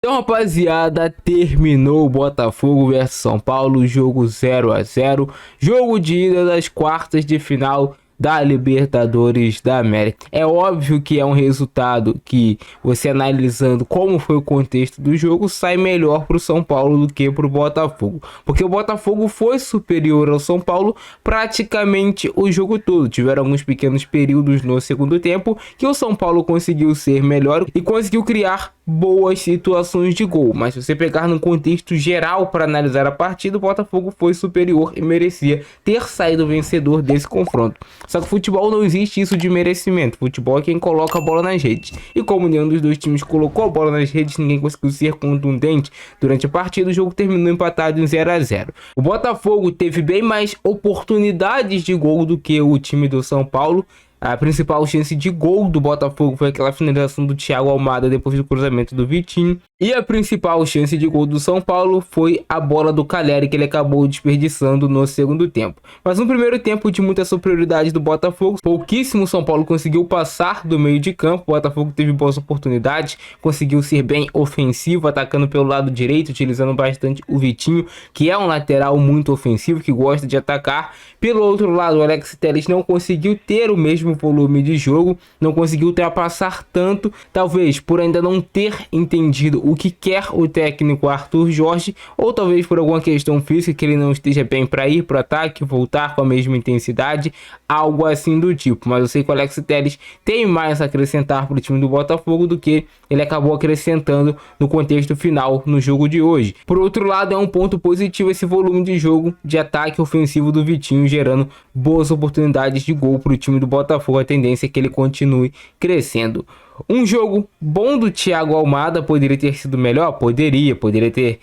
Então, rapaziada, terminou o Botafogo versus São Paulo, jogo 0-0, jogo de ida das quartas de final da Libertadores da América. É óbvio que é um resultado que, você analisando como foi o contexto do jogo, sai melhor para o São Paulo do que para o Botafogo, porque o Botafogo foi superior ao São Paulo praticamente o jogo todo. Tiveram alguns pequenos períodos no segundo tempo que o São Paulo conseguiu ser melhor e conseguiu criar boas situações de gol, mas se você pegar no contexto geral para analisar a partida, o Botafogo foi superior e merecia ter saído vencedor desse confronto. Só que futebol não existe isso de merecimento, futebol é quem coloca a bola nas redes, e como nenhum dos dois times colocou a bola nas redes, ninguém conseguiu ser contundente durante a partida. O jogo terminou empatado em 0-0. O Botafogo teve bem mais oportunidades de gol do que o time do São Paulo. A principal chance de gol do Botafogo foi aquela finalização do Thiago Almada depois do cruzamento do Vitinho. E a principal chance de gol do São Paulo foi a bola do Caleri, que ele acabou desperdiçando no segundo tempo. Mas no primeiro tempo de muita superioridade do Botafogo, pouquíssimo São Paulo conseguiu passar do meio de campo. O Botafogo teve boas oportunidades, conseguiu ser bem ofensivo, atacando pelo lado direito, utilizando bastante o Vitinho, que é um lateral muito ofensivo, que gosta de atacar. Pelo outro lado, o Alex Telles não conseguiu ter o mesmo volume de jogo, não conseguiu ultrapassar tanto, talvez por ainda não ter entendido o que quer o técnico Arthur Jorge, ou talvez por alguma questão física, que ele não esteja bem para ir para o ataque, voltar com a mesma intensidade, algo assim do tipo. Mas eu sei que o Alex Telles tem mais a acrescentar para o time do Botafogo do que ele acabou acrescentando no contexto final no jogo de hoje. Por outro lado, é um ponto positivo esse volume de jogo de ataque ofensivo do Vitinho, gerando boas oportunidades de gol para o time do Botafogo. A tendência é que ele continue crescendo. Um jogo bom do Thiago Almada, poderia ter sido melhor? Poderia ter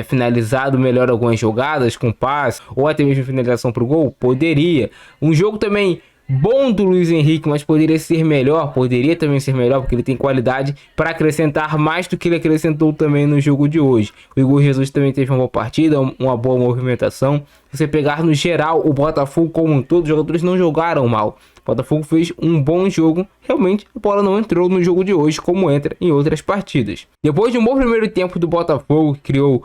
finalizado melhor algumas jogadas com passe, ou até mesmo finalização para o gol? Poderia. Um jogo também bom do Luiz Henrique, mas poderia ser melhor, poderia também ser melhor, porque ele tem qualidade para acrescentar mais do que ele acrescentou também no jogo de hoje. O Igor Jesus também teve uma boa partida, uma boa movimentação. Se você pegar no geral o Botafogo como um todo, os jogadores não jogaram mal. O Botafogo fez um bom jogo, realmente a bola não entrou no jogo de hoje como entra em outras partidas. Depois de um bom primeiro tempo do Botafogo, criou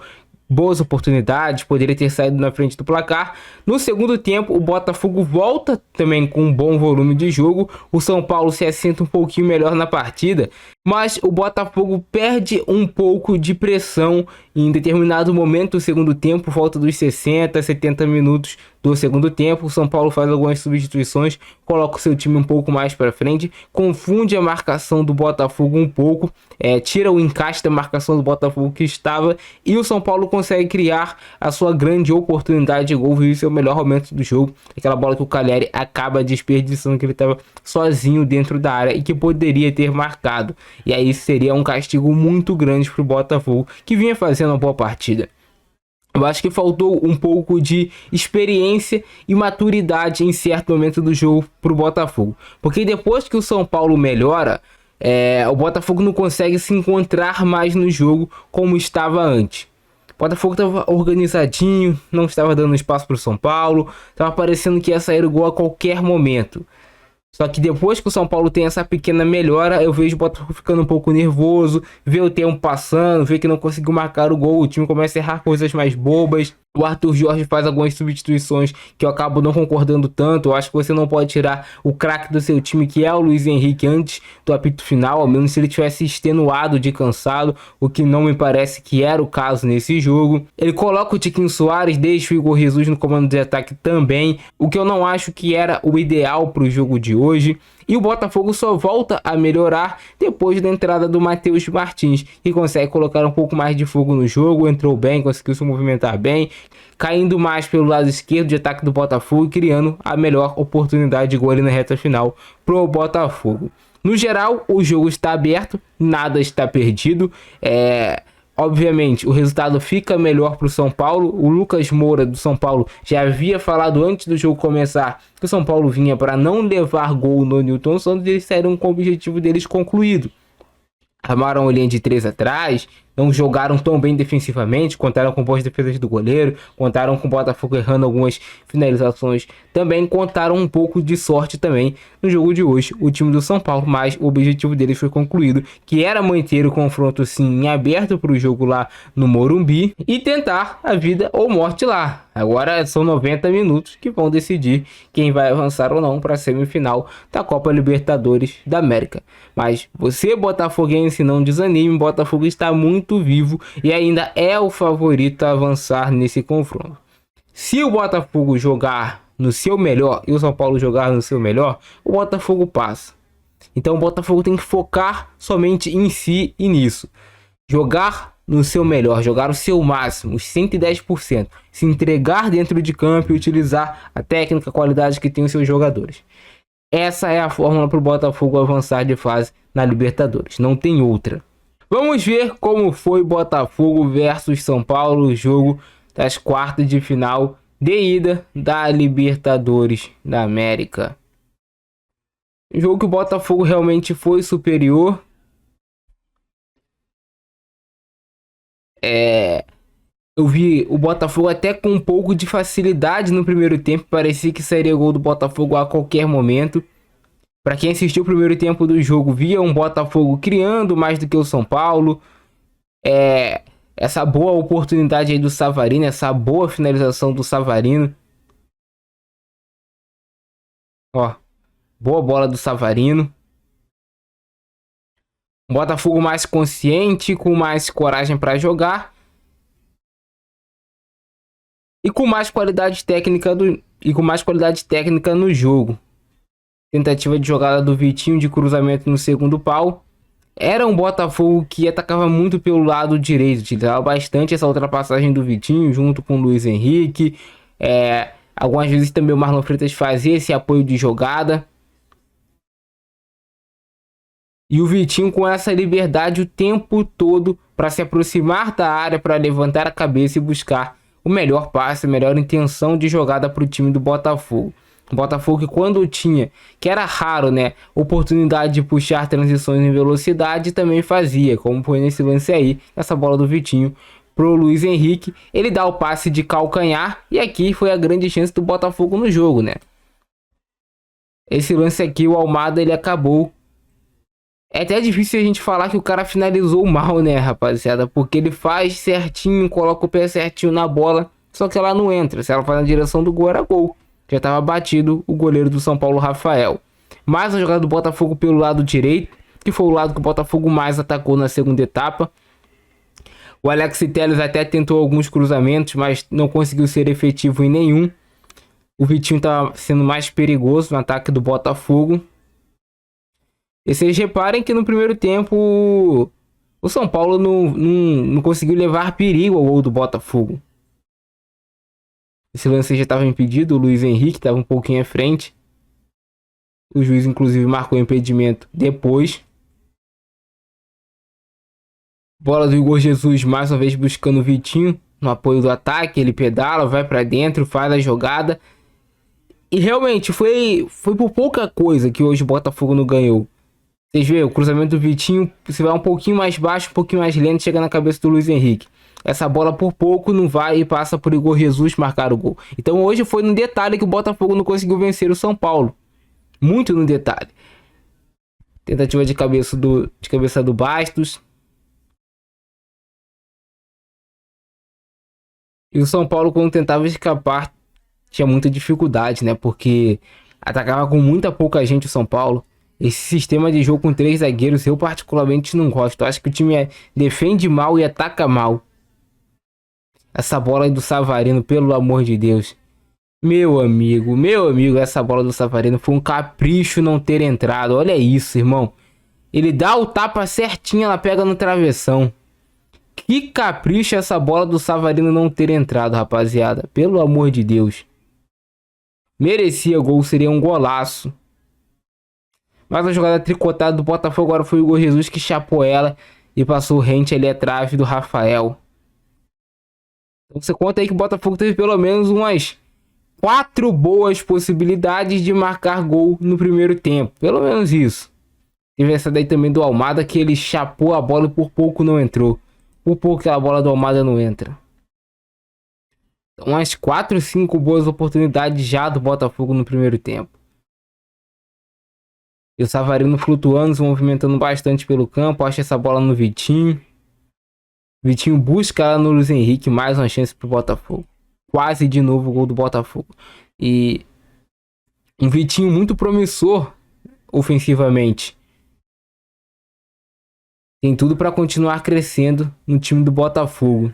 boas oportunidades, poderia ter saído na frente do placar. No segundo tempo, o Botafogo volta também com um bom volume de jogo. O São Paulo se assenta um pouquinho melhor na partida, mas o Botafogo perde um pouco de pressão em determinado momento do segundo tempo, volta dos 60, 70 minutos do segundo tempo. O São Paulo faz algumas substituições, coloca o seu time um pouco mais para frente, confunde a marcação do Botafogo um pouco, tira o encaixe da marcação do Botafogo que estava, e o São Paulo consegue criar a sua grande oportunidade de gol. E esse é o melhor momento do jogo, aquela bola que o Caleri acaba desperdiçando, que ele estava sozinho dentro da área e que poderia ter marcado. E aí seria um castigo muito grande para o Botafogo, que vinha fazendo uma boa partida. Eu acho que faltou um pouco de experiência e maturidade em certo momento do jogo para o Botafogo, porque depois que o São Paulo melhora, o Botafogo não consegue se encontrar mais no jogo como estava antes. O Botafogo estava organizadinho, não estava dando espaço para o São Paulo, estava parecendo que ia sair o gol a qualquer momento. Só que depois que o São Paulo tem essa pequena melhora, eu vejo o Botafogo ficando um pouco nervoso, vê o tempo passando, vê que não conseguiu marcar o gol, o time começa a errar coisas mais bobas. O Arthur Jorge faz algumas substituições que eu acabo não concordando tanto. Eu acho que você não pode tirar o craque do seu time, que é o Luiz Henrique, antes do apito final, ao menos se ele tivesse extenuado de cansado, o que não me parece que era o caso nesse jogo. Ele coloca o Tiquinho Soares, deixa o Igor Jesus no comando de ataque também, o que eu não acho que era o ideal para o jogo de hoje. E o Botafogo só volta a melhorar depois da entrada do Matheus Martins, que consegue colocar um pouco mais de fogo no jogo, entrou bem, conseguiu se movimentar bem, caindo mais pelo lado esquerdo de ataque do Botafogo e criando a melhor oportunidade de gol ali na reta final pro Botafogo. No geral, o jogo está aberto, nada está perdido. Obviamente, o resultado fica melhor para o São Paulo. O Lucas Moura, do São Paulo, já havia falado antes do jogo começar que o São Paulo vinha para não levar gol no Newton Santos, e eles saíram com o objetivo deles concluído. Armaram a linha de 3 atrás, não jogaram tão bem defensivamente, contaram com boas defesas do goleiro, contaram com o Botafogo errando algumas finalizações, também contaram um pouco de sorte também no jogo de hoje, o time do São Paulo, mas o objetivo deles foi concluído, que era manter o confronto sim em aberto para o jogo lá no Morumbi e tentar a vida ou morte lá. Agora são 90 minutos que vão decidir quem vai avançar ou não para a semifinal da Copa Libertadores da América. Mas você, botafoguense, não desanime, Botafogo está muito vivo e ainda é o favorito a avançar nesse confronto. Se o Botafogo jogar no seu melhor e o São Paulo jogar no seu melhor, o Botafogo passa. Então o Botafogo tem que focar somente em si e nisso. Jogar no seu melhor, jogar o seu máximo, os 110%, se entregar dentro de campo e utilizar a técnica, a qualidade que tem os seus jogadores. Essa é a fórmula para o Botafogo avançar de fase na Libertadores, não tem outra. Vamos ver como foi Botafogo versus São Paulo, o jogo das quartas de final de ida da Libertadores da América. Um jogo que o Botafogo realmente foi superior. Eu vi o Botafogo até com um pouco de facilidade no primeiro tempo. Parecia que sairia gol do Botafogo a qualquer momento. Para quem assistiu o primeiro tempo do jogo, via um Botafogo criando mais do que o São Paulo. Essa boa oportunidade aí do Savarino, essa boa finalização do Savarino. Ó, boa bola do Savarino. Um Botafogo mais consciente, com mais coragem para jogar. E com mais qualidade técnica no jogo. Tentativa de jogada do Vitinho de cruzamento no segundo pau. Era um Botafogo que atacava muito pelo lado direito, utilizava bastante essa ultrapassagem do Vitinho junto com o Luiz Henrique. Algumas vezes também o Marlon Freitas fazia esse apoio de jogada. E o Vitinho com essa liberdade o tempo todo para se aproximar da área, para levantar a cabeça e buscar o melhor passe, a melhor intenção de jogada para o time do Botafogo. O Botafogo que quando tinha, que era raro, né, oportunidade de puxar transições em velocidade, também fazia, como foi nesse lance aí, essa bola do Vitinho pro Luiz Henrique. Ele dá o passe de calcanhar e aqui foi a grande chance do Botafogo no jogo, né. Esse lance aqui, o Almada, ele acabou. É até difícil a gente falar que o cara finalizou mal, né, rapaziada? Porque ele faz certinho, coloca o pé certinho na bola, só que ela não entra. Se ela faz na direção do gol, era gol. Já estava batido o goleiro do São Paulo, Rafael. Mais a jogada do Botafogo pelo lado direito, que foi o lado que o Botafogo mais atacou na segunda etapa. O Alex Telles até tentou alguns cruzamentos, mas não conseguiu ser efetivo em nenhum. O Vitinho estava sendo mais perigoso no ataque do Botafogo. E vocês reparem que no primeiro tempo o São Paulo não conseguiu levar perigo ao gol do Botafogo. Esse lance já estava impedido, o Luiz Henrique estava um pouquinho à frente. O juiz inclusive marcou o impedimento depois. Bola do Igor Jesus mais uma vez buscando o Vitinho no apoio do ataque. Ele pedala, vai para dentro, faz a jogada. E realmente foi por pouca coisa que hoje o Botafogo não ganhou. Vocês veem, o cruzamento do Vitinho, se vai um pouquinho mais baixo, um pouquinho mais lento, chega na cabeça do Luiz Henrique. Essa bola por pouco não vai e passa por Igor Jesus marcar o gol. Então hoje foi no detalhe que o Botafogo não conseguiu vencer o São Paulo. Muito no detalhe. Tentativa de cabeça do Bastos. E o São Paulo, quando tentava escapar, tinha muita dificuldade, né? Porque atacava com muita pouca gente o São Paulo. Esse sistema de jogo com 3 zagueiros eu particularmente não gosto. Eu acho que o time defende mal e ataca mal. Essa bola aí do Savarino, pelo amor de Deus. Meu amigo, essa bola do Savarino foi um capricho não ter entrado. Olha isso, irmão. Ele dá o tapa certinho, ela pega no travessão. Que capricho essa bola do Savarino não ter entrado, rapaziada. Pelo amor de Deus. Merecia gol, seria um golaço. Mas a jogada tricotada do Botafogo agora foi o Igor Jesus que chapou ela e passou rente ali a trave do Rafael. Então você conta aí que o Botafogo teve pelo menos umas 4 boas possibilidades de marcar gol no primeiro tempo. Pelo menos isso. Teve essa daí também do Almada que ele chapou a bola e por pouco não entrou. Por pouco que a bola do Almada não entra. Então, umas 4, 5 boas oportunidades já do Botafogo no primeiro tempo. E o Savarino flutuando, se movimentando bastante pelo campo. Acha essa bola no Vitinho. Vitinho busca lá no Luiz Henrique. Mais uma chance pro Botafogo. Quase de novo o gol do Botafogo. E um Vitinho muito promissor ofensivamente. Tem tudo para continuar crescendo no time do Botafogo.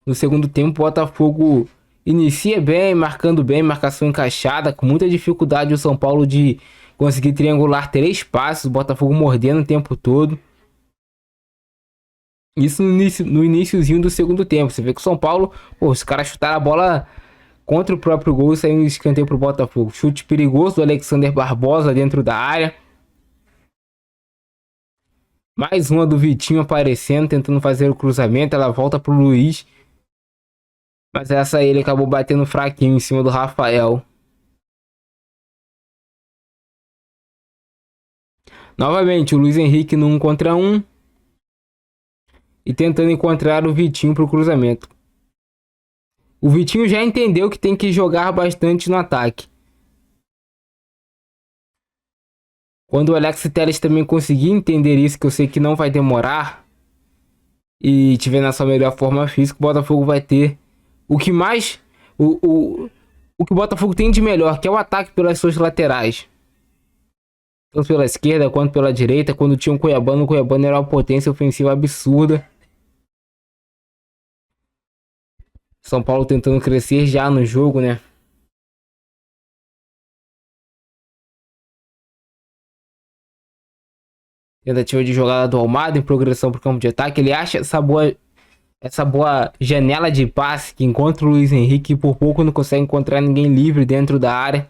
No segundo tempo, o Botafogo inicia bem, marcando bem, marcação encaixada, com muita dificuldade o São Paulo de conseguir triangular 3 passos, o Botafogo mordendo o tempo todo. Isso no iniciozinho do segundo tempo. Você vê que o São Paulo, os caras chutaram a bola contra o próprio gol e saiu um escanteio pro Botafogo. Chute perigoso do Alexander Barbosa dentro da área. Mais uma do Vitinho aparecendo, tentando fazer o cruzamento. Ela volta pro Luiz. Mas essa aí ele acabou batendo fraquinho em cima do Rafael. Novamente o Luiz Henrique no 1 contra 1. E tentando encontrar o Vitinho pro cruzamento. O Vitinho já entendeu que tem que jogar bastante no ataque. Quando o Alex Telles também conseguir entender isso, que eu sei que não vai demorar, e tiver na sua melhor forma física, o Botafogo vai ter o que mais... O que o Botafogo tem de melhor, que é o ataque pelas suas laterais. Tanto pela esquerda quanto pela direita. Quando tinha o Cuiabano era uma potência ofensiva absurda. São Paulo tentando crescer já no jogo, né? Tentativa de jogada do Almada em progressão para o campo de ataque. Ele acha essa boa janela de passe que encontra o Luiz Henrique e por pouco não consegue encontrar ninguém livre dentro da área.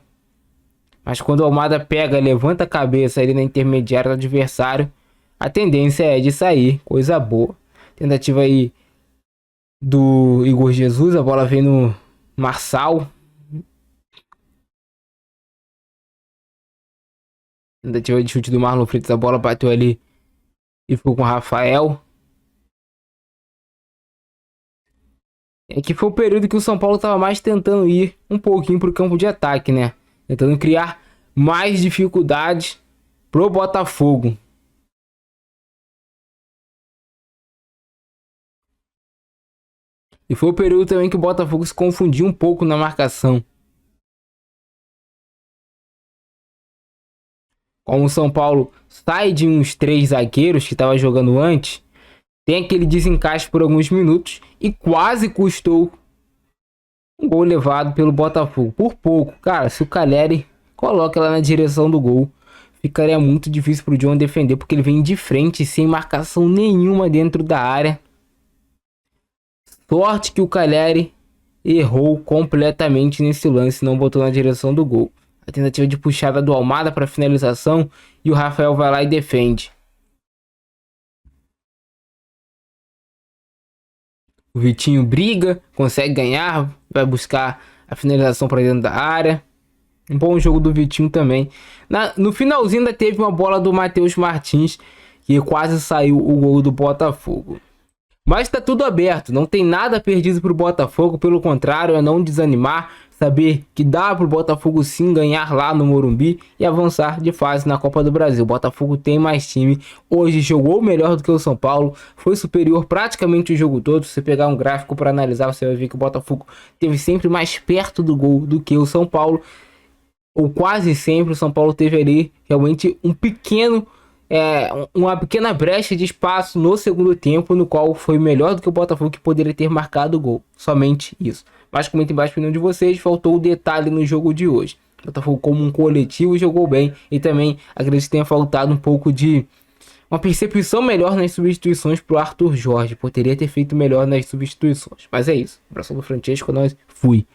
Mas quando o Almada pega, levanta a cabeça ali na intermediária do adversário, a tendência é de sair. Coisa boa. Tentativa aí do Igor Jesus. A bola vem no Marçal. Tentativa de chute do Marlon Freitas. A bola bateu ali e ficou com o Rafael. É que foi o período que o São Paulo estava mais tentando ir um pouquinho para o campo de ataque, né? Tentando criar mais dificuldades pro Botafogo. E foi o período também que o Botafogo se confundiu um pouco na marcação. Como o São Paulo sai de uns 3 zagueiros que estava jogando antes, tem aquele desencaixe por alguns minutos e quase custou um gol levado pelo Botafogo. Por pouco, cara, se o Caleri coloca ela na direção do gol, ficaria muito difícil pro John defender, porque ele vem de frente sem marcação nenhuma dentro da área. Sorte que o Caleri errou completamente nesse lance, não botou na direção do gol. A tentativa de puxada do Almada para finalização e o Rafael vai lá e defende. O Vitinho briga, consegue ganhar, vai buscar a finalização para dentro da área. Um bom jogo do Vitinho também. No finalzinho ainda teve uma bola do Matheus Martins, que quase saiu o gol do Botafogo. Mas tá tudo aberto, não tem nada perdido pro Botafogo, pelo contrário, é não desanimar, saber que dá pro Botafogo sim ganhar lá no Morumbi e avançar de fase na Copa do Brasil. O Botafogo tem mais time, hoje jogou melhor do que o São Paulo, foi superior praticamente o jogo todo. Se você pegar um gráfico para analisar, você vai ver que o Botafogo teve sempre mais perto do gol do que o São Paulo, ou quase sempre. O São Paulo teve ali realmente uma pequena brecha de espaço no segundo tempo, no qual foi melhor do que o Botafogo, que poderia ter marcado o gol. Somente isso. Mas comenta embaixo a opinião de vocês. Faltou o detalhe no jogo de hoje. O Botafogo, como um coletivo, jogou bem. E também acredito que tenha faltado um pouco de uma percepção melhor nas substituições pro Arthur Jorge. Poderia ter feito melhor nas substituições. Mas é isso. Abraço do Francesco, nós fui.